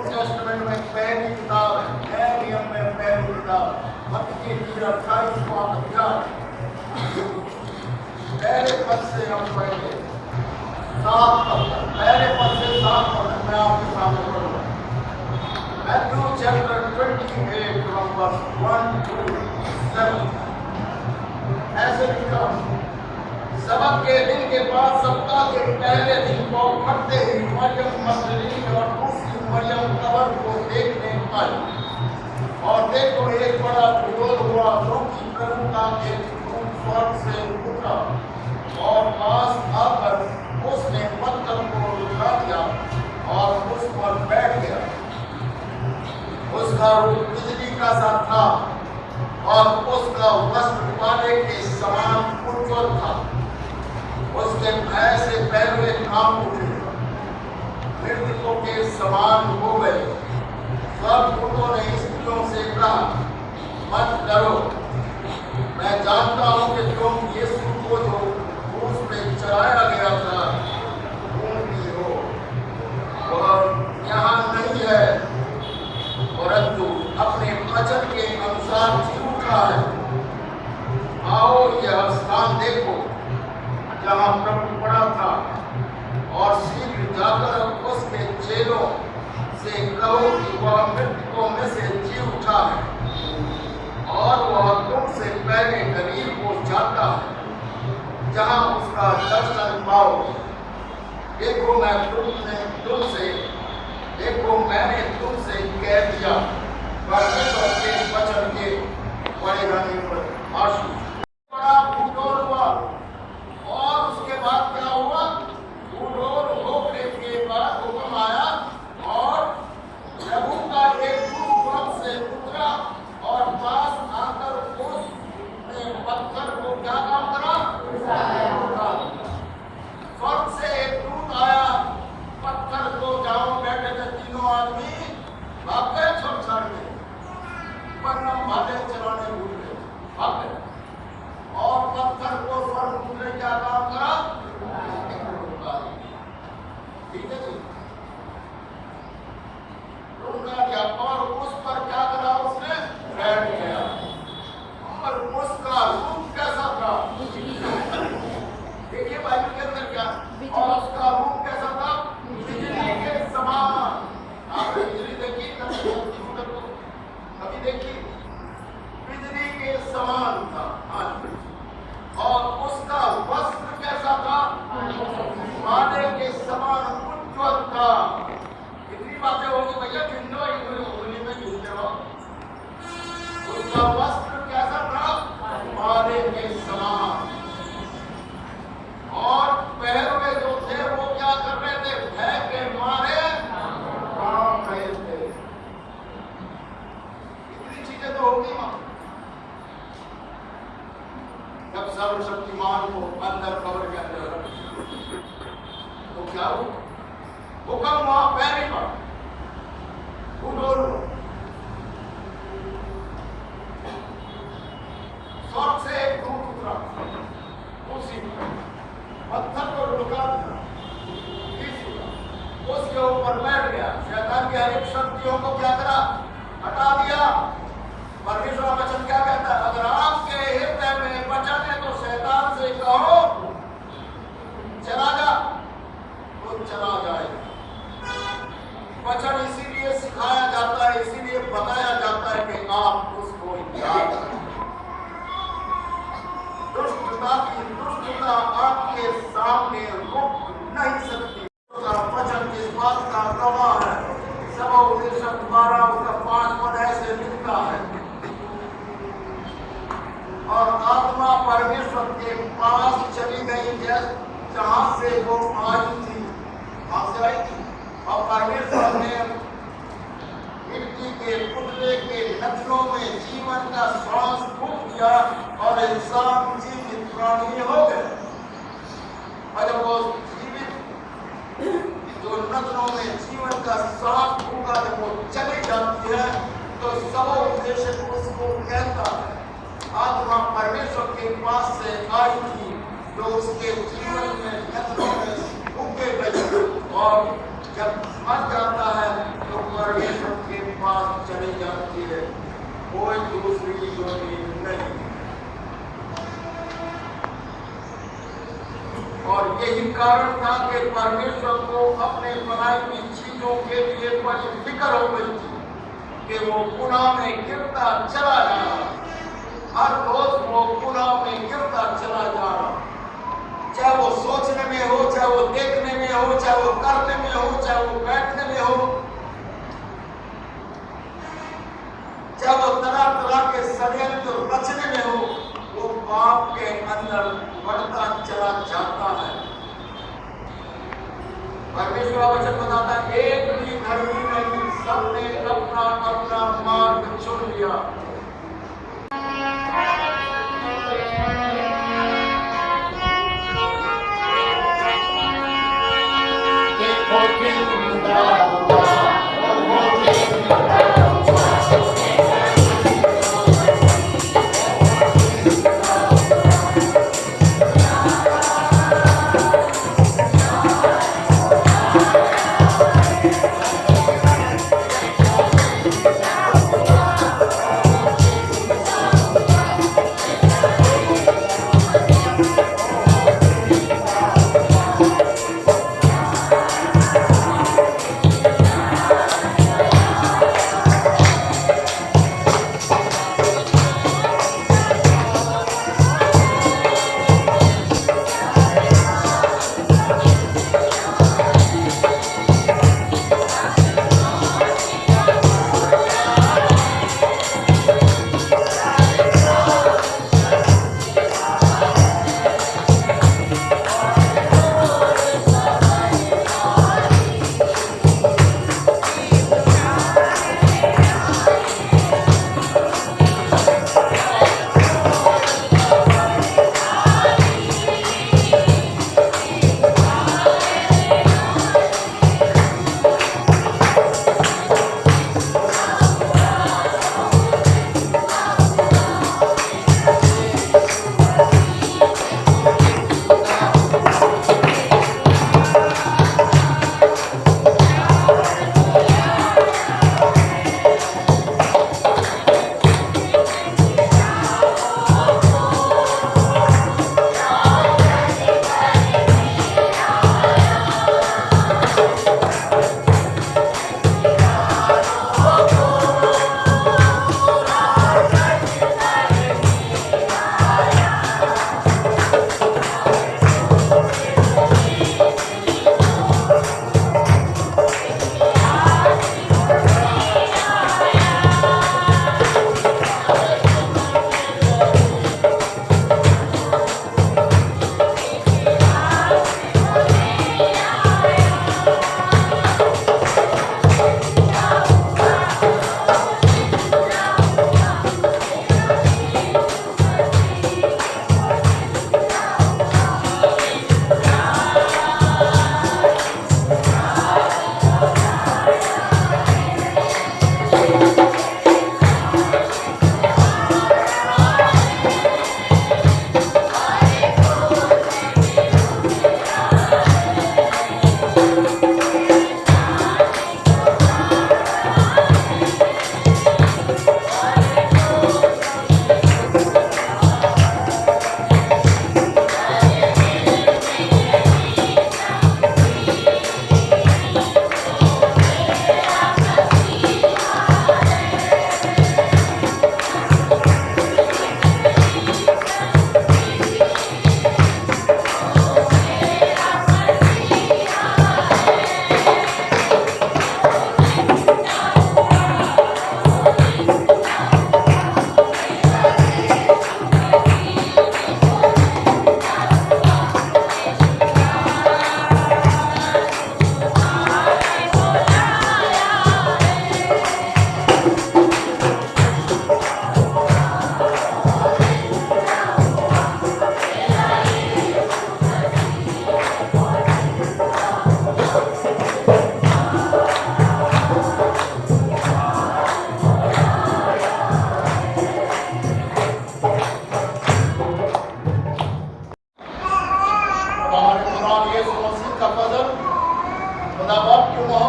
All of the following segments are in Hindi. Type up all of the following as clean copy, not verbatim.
टेस्टमेंट में पहली किताब है, नए नियम में पहली किताब मत्ती की 28वां अध्याय पहले पद से हम पढ़ेंगे। 7 पद पहले पद से 7 पद मैं आपके सामने पढ़ूंगा। Matthew chapter 28 from verse 1 to 7 ऐसे लिखा, सबत के दिन के बाद सप्ताह के पहले दिन को उठते ही मरियम मगदलीनी और दूसरी मरियम कब्र को देखने आई, और देखो एक बड़ा भूगोल हुआ जो कि प्रभु का एक दूत स्वर्ग से उतरा और पास आकर उसने पत्थर को उठा दिया और उस पर बैठ गया। उसका रूप बिजली का सा था और उसका वस्त्र पाले के समान उज्ज्वल था। उसके भय से पैरवे कांप उठे, मृतकों के समान हो गए। सब दूतों ने स्त्रियों से कहा, मत डरो, मैं जानता हूं कि तुम यीशु को जो क्रूस पे चढ़ाया गया था ढूंढती हो। वह यहाँ नहीं है, परंतु अपने वचन के अनुसार जी उठा है। आओ यह स्थान देखो जहाँ प्रभु पड़ा था, और शीघ्र जाकर उसके चेलों से कहो कि वह मृतकों में से जी उठा है, और वह तुमसे पहले गलील को जाता है जहाँ उसका दर्शन पाओगे। देखो मैंने तुमसे कह दिया, परमेश्वर के वचन के बड़े रहने पर आशु। बड़ा भूगोल हुआ, और उसके बाद क्या हुआ? भूगोल होने के बाद हुक्म आया और प्रभु का एक दूत स्वर्ग से उतरा और पास आकर उसने पत्थर को क्या काम करा? स्वर्ग से एक दूत आया, पत्थर को जहाँ बैठे थे तीनों आदमी भाग गए, छोड़ के वरना भाले चलाने भूल गए, भाग गए। और पत्थर को स्वर्ग ने क्या काम करा? ठीक है जी, उनका क्या, और उस पर क्या करा? उसने बैठ गया। और उसका रूप कैसा था? देखिए बाइबल के अंदर क्या, और उसका रूप कैसा था? बिजली के समान। आपने बिजली देखी? कभी देखी? बिजली के समान था। और उसका वस्त्र कैसा था? माले के समान उज्ज्वल था। कितनी बातें होगी भैया, झुंडो उंगली में झूलते रहो। उसका वस्त्र कैसा था? माले के समान। और पहरवे जो थे वो क्या कर रहे थे? भय के मारे कांप रहे थे। इतनी चीजें तो होगी मां, जब सर्वशक्तिमान को अंदर कब्र के अंदर रख तो क्या हुआ? हुक्म वहां पहली बार भूगोल स्वर्ग से एक दूत उतरा, उसी पत्थर को लुका दिया, उसके ऊपर बैठ गया। शैतान की हर एक शक्तियों को क्या करा? हटा दिया। परमेश्वर वचन क्या कहता है? अगर आपके हृदय में वचन है तो शैतान से कहो चला जा, तो चला जाएगा। वचन इसीलिए सिखाया जाता है, इसीलिए बताया जाता है कि आप उसको याद करें। दुष्टता आपके सामने रुक नहीं सकती। वचन किस बात का गवाह है? सबा 12 उसका 5 पद ऐसे लिखता है, और आत्मा परमेश्वर के पास चली गई जहां से वो आई थी। कहां से आई थी? और परमेश्वर ने मिट्टी के पुतले के नथनों में जीवन का श्वास फूंक दिया और इंसान जीवित प्राणी हो गए। और जब वो जीवित जो नथनों में जीवन का श्वास फूंका जब वो चली जाती है तो सब उद्देश्य उसको कहता है आत्मा परमेश्वर के पास से आई थी जो उसके जीवन में नथनों में फूके गई। और जब समझ जाता है तो परमेश्वर के पास चली जाती है, कोई दूसरी योनि नहीं। और यही कारण था कि परमेश्वर को अपने बनाई हुई चीजों के लिए बड़ी फिक्र हो गई थी कि वो गुनाह में गिरता चला जा रहा, हर रोज वो गुनाह में गिरता चला जा रहा, चाहे वो सोचने में हो, चाहे वो देखने में हो, चाहे वो करने में हो, चाहे वो बैठने में हो, चाहे वो तरह तरह के षड्यंत्र रचने में हो, वो पाप के अंदर बढ़ता चला जाता है। परमेश्वर का वचन बताता है, एक भी धर्मी नहीं, सबने अपना अपना मार्ग चुन लिया।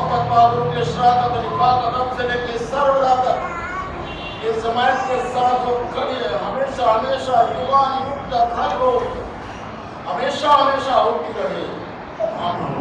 मोहब्बत बहादुर के शराकत और इफाक कदम से लेके सर्वदा तक इस जमात के साथ जो खड़ी है, हमेशा हमेशा युवा युग तक हर रोज हमेशा हमेशा होती रहे। आमीन।